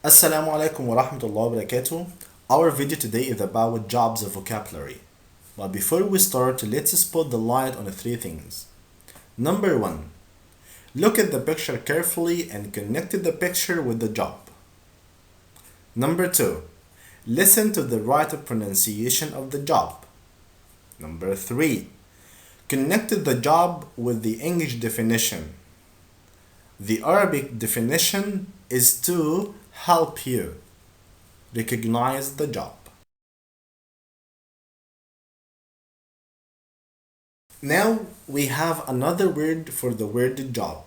Assalamu alaikum wa rahmatullahi wa barakatuh. Our video today is about jobs of vocabulary. But before we start, let's put the light on three things. Number one, look at the picture carefully and connect the picture with the job. Number two, listen to the right pronunciation of the job. Number three, connect the job with the English definition. The Arabic definition is to help you recognize the job. Now we have another word for the word job,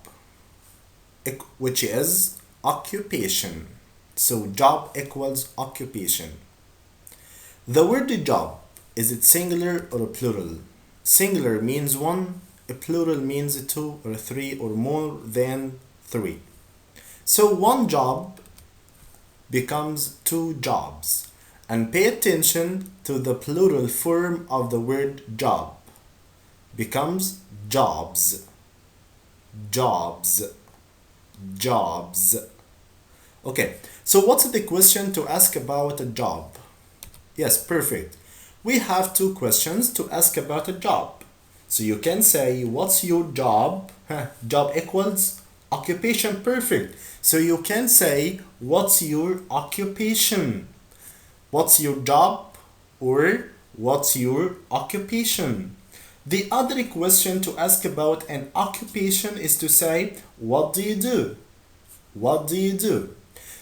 which is occupation. So job equals occupation. The word job, is it singular or plural? Singular means one, a plural means two or three or more than three. So one job becomes two jobs. And pay attention to the plural form of the word job. Becomes jobs. Jobs. Jobs. Okay, so what's the question to ask about a job? Yes, perfect. We have two questions to ask about a job. So you can say, what's your job? Job equals occupation, perfect. So you can say, what's your occupation? What's your job? Or what's your occupation? The other question to ask about an occupation is to say, what do you do? What do you do?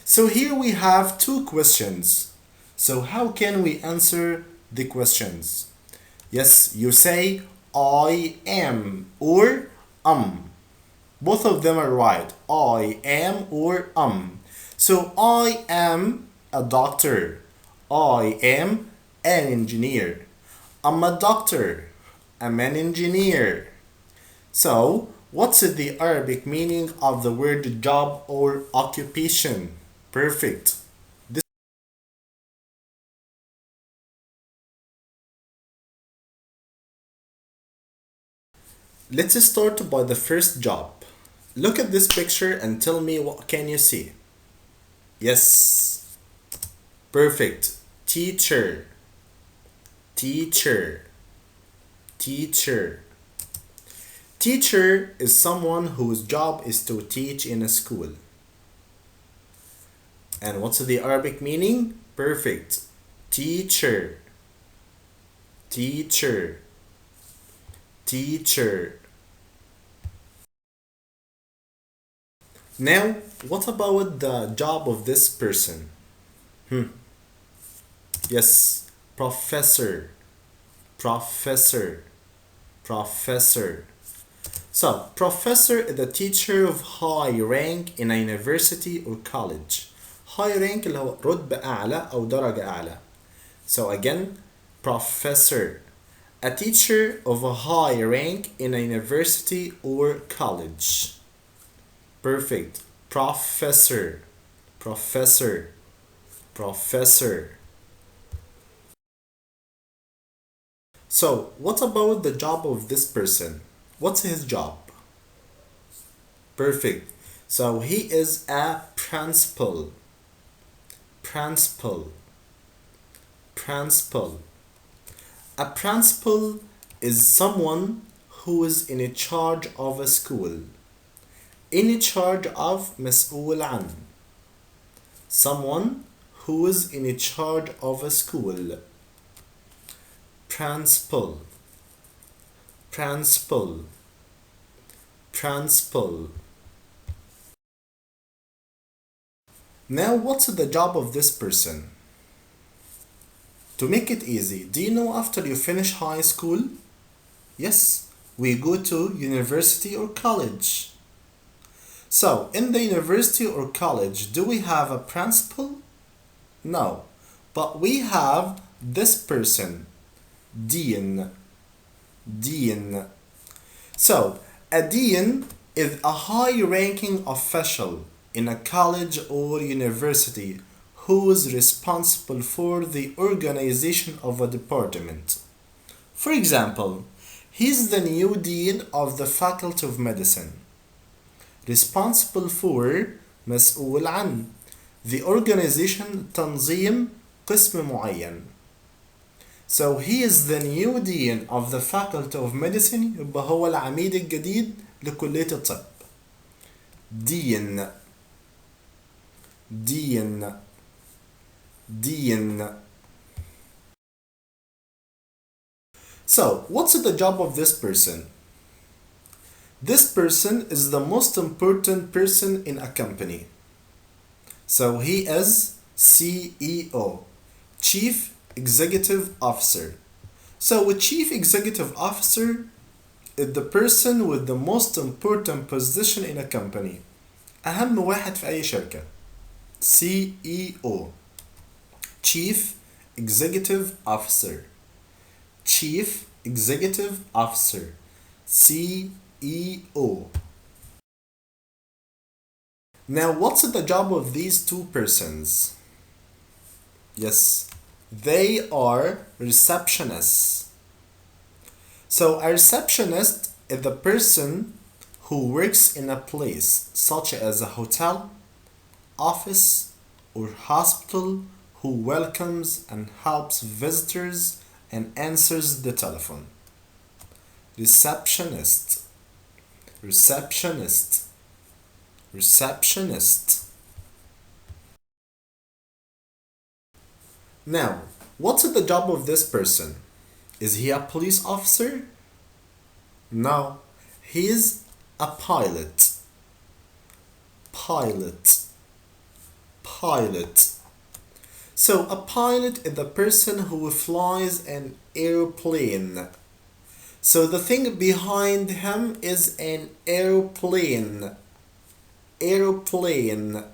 So here we have two questions. So how can we answer the questions? Yes, you say, I am or Both of them are right. I am or So I am a doctor. I am an engineer. I'm a doctor. I'm an engineer. So what's the Arabic meaning of the word job or occupation? Perfect. Let's start by the first job. Look at this picture and tell me what can you see? Yes. Perfect. Teacher. Teacher. Teacher. Teacher is someone whose job is to teach in a school. And what's the Arabic meaning? Perfect. Teacher. Teacher. Teacher. Now, what about the job of this person? Yes, professor. Professor. Professor. So, professor is a teacher of high rank in a university or college. High rank اللي هو رتبة أعلى أو درجة أعلى. So again, professor. A teacher of a high rank in a university or college. Perfect. Professor. Professor. Professor. So, what about the job of this person? What's his job? Perfect. So, he is a principal. Principal. Principal. A principal is someone who is in charge of a school. In charge of مسؤول عن. Someone who is in charge of a school. Principal. Principal. Principal. Now what's the job of this person? To make it easy, do you know after you finish high school? Yes, we go to university or college. So, in the university or college, do we have a principal? No, but we have this person, dean. Dean. So, a dean is a high-ranking official in a college or university who is responsible for the organization of a department. For example, he's the new dean of the Faculty of Medicine, responsible for مسؤول عن the organization تنظيم قسم معين. So he is the new dean of the faculty of medicine. يبقى هو العميد الجديد لكلية الطب. dean dean dean. So what's the job of this person? This person is the most important person in a company. So he is CEO, Chief Executive Officer. So a Chief Executive Officer is the person with the most important position in a company. أهم واحد في أي شركة. CEO, Chief Executive Officer. Chief Executive Officer. CEO. Now, what's the job of these two persons? Yes, they are receptionists. So, a receptionist is the person who works in a place such as a hotel, office, or hospital, who welcomes and helps visitors and answers the telephone. Receptionist. Receptionist. Receptionist. Now, what's the job of this person? Is he a police officer? No, he is a pilot. Pilot. Pilot. So, a pilot is the person who flies an airplane. So, the thing behind him is an airplane. Airplane.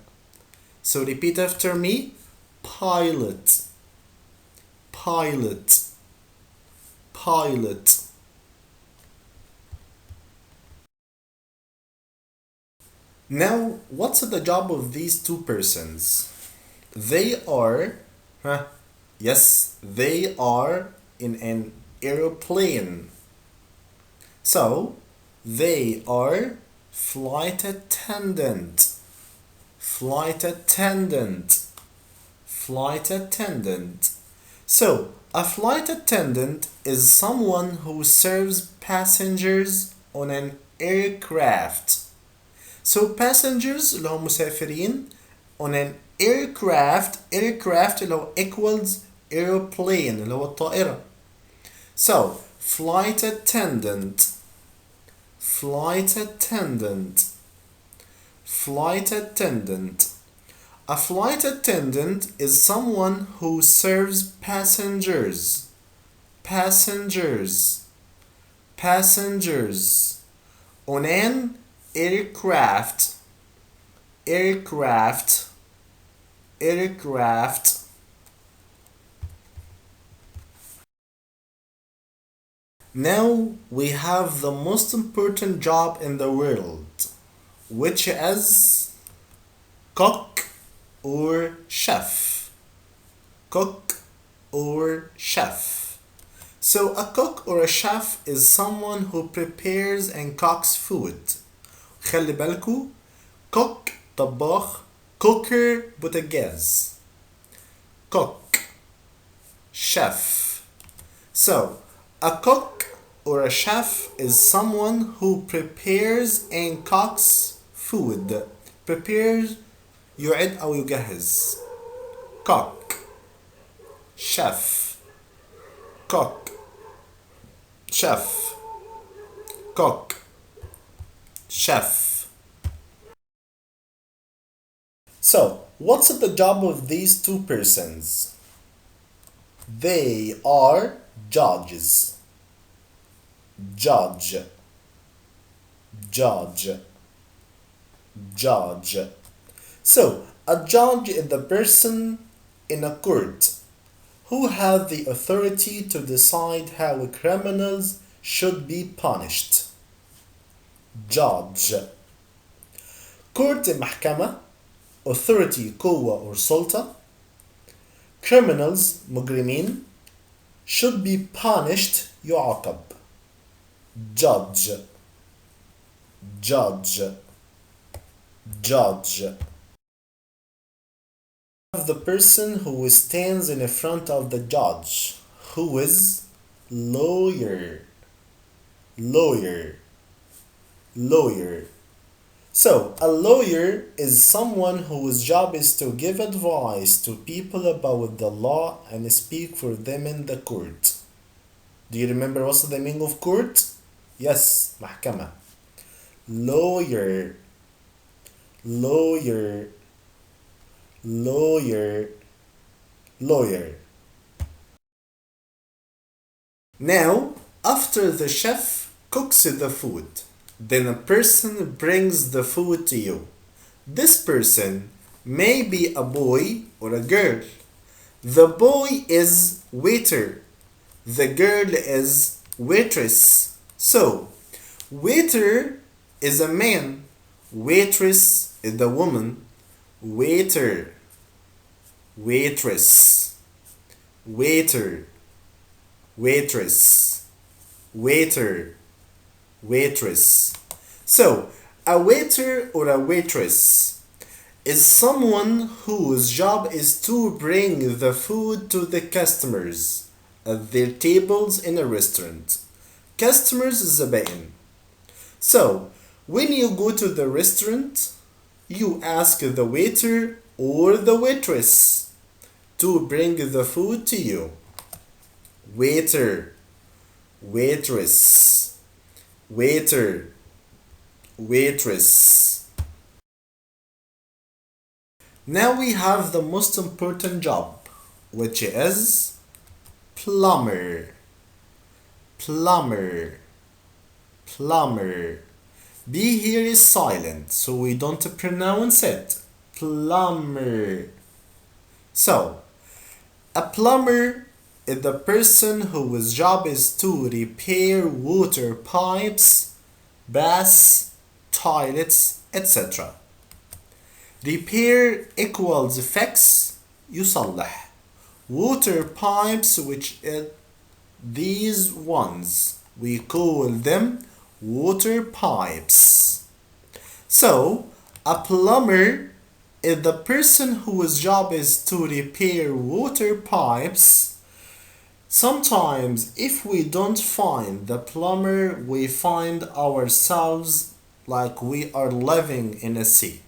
So, repeat after me. Pilot. Pilot. Pilot. Now, what's the job of these two persons? They are, yes, they are in an airplane. So, they are flight attendant. Flight attendant. Flight attendant. So, a flight attendant is someone who serves passengers on an aircraft. So, passengers اللي هم مسافرين on an aircraft اللي هو equals airplane اللي هو الطائرة. So, flight attendant. Flight attendant. Flight attendant. A flight attendant is someone who serves passengers. Passengers. Passengers. On an aircraft. Aircraft. Aircraft. Now we have the most important job in the world, which is cook or chef. Cook or chef. So a cook or a chef is someone who prepares and cooks food. خلي بالكو cook طباخ, cooker بوتاجاز. Cook. Chef. So a cook or a chef is someone who prepares and cooks food. Prepares يعد أو يجهز. Cook. Chef. Cook. Chef. Cook. Chef. So, what's the job of these two persons? They are judges. Judge. Judge. Judge. So, a judge is the person in a court who has the authority to decide how criminals should be punished. Judge. Court محكمة. Authority قوة or سلطة. Criminals مجرمين should be punished يعاقب. Judge. Judge. Judge. The person who stands in front of the judge, who is lawyer, lawyer, lawyer. So, a lawyer is someone whose job is to give advice to people about the law and speak for them in the court. Do you remember what's the meaning of court? Yes, محكمة. Lawyer, lawyer, lawyer, lawyer. Now, after the chef cooks the food, then a person brings the food to you. This person may be a boy or a girl. The boy is waiter. The girl is waitress. So, waiter is a man. Waitress is the woman. Waiter, waitress, waiter, waitress, waiter, waitress. So, a waiter or a waitress is someone whose job is to bring the food to the customers at their tables in a restaurant. Customers is زبائن. So, when you go to the restaurant, you ask the waiter or the waitress to bring the food to you. Waiter, waitress, waiter, waitress. Now we have the most important job, which is plumber, plumber, plumber. B here is silent, so we don't pronounce it. Plumber. So, a plumber is the person whose job is to repair water pipes, baths, toilets, etc. Repair equals fix, يصلح. Water pipes, which is these ones, we call them water pipes. So, a plumber is the person whose job is to repair water pipes. Sometimes, if we don't find the plumber, we find ourselves like we are living in a sea.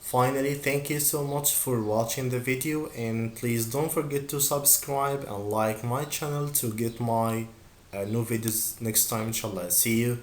Finally, thank you so much for watching the video, and please don't forget to subscribe and like my channel to get my new videos next time, inshallah. See you.